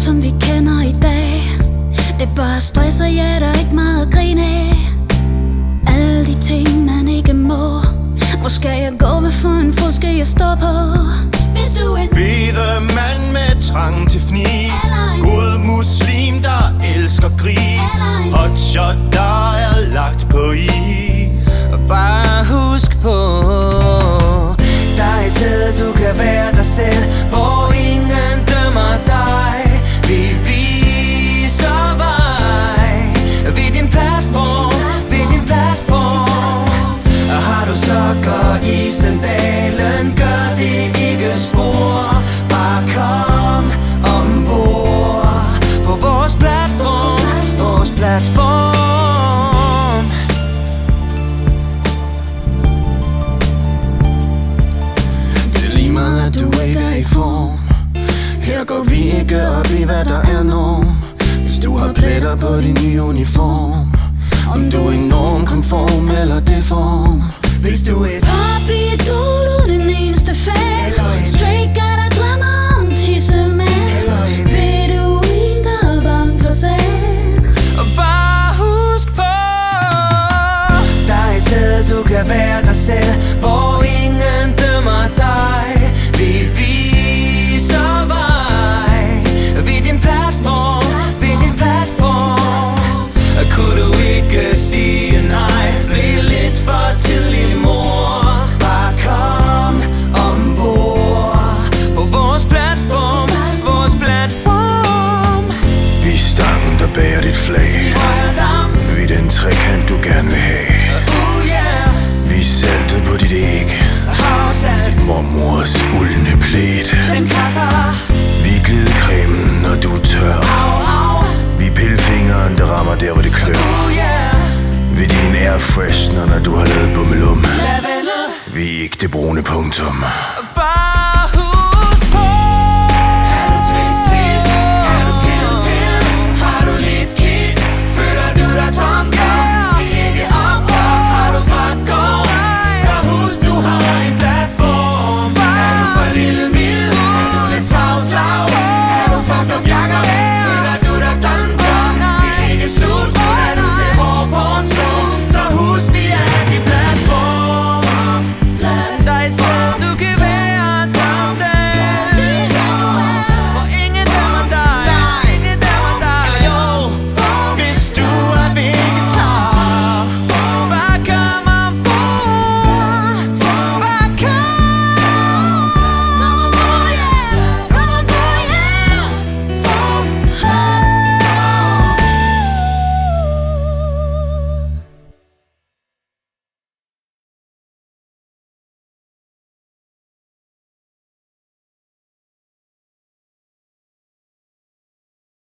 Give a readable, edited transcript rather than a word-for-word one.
som vi kender i dag. Det er bare stress og ja, der er ikke meget at grine af. Alle de ting man ikke må. Hvor skal jeg gå, hvad for en fod skal jeg stå på? Hvis du er en hvide mand med trang til fnis, god muslim, der elsker gris, hotshot, der er lagt på is. Og bare husk på, der er et sted du kan være dig selv, hvor ingen dømmer dig. Vi viser vej ved din platform, ved din platform. Og har du sokker i sandalen, gør det ikke spor. Bare kom ombord på vores platform, vores platform. Det er lige meget, at du ikke er i form. Her går vi ikke op i, hvad der er norm. Hvis du har pletter på din nye uniform, om du er enorm, konform eller deform. Hvis du er et pop i idol uden eneste fan, straight guy, der drømmer om tissemand, beduin, der er bange for sand. Og bare husk på, der er et sted du kan være dig selv, hvor ingen dømmer dig. Vi viser vej ved din platform, ved din platform. Kunne du ikke sige nej, bliv lidt for tidlig mor. Bare kom ombord på vores platform, vores platform. Vi er stangen, der bærer dit flag. Vi er den trekant, du gerne vil have. Vi er saltet på dit æg, din mormors uldne plæt. Vi er glidecremen, når du er tør. Vi er pillefingeren, der rammer der, hvor det klør. Vi er din air freshener, når du har lavet bummelum. Vi er ikke det brune punktum. Bare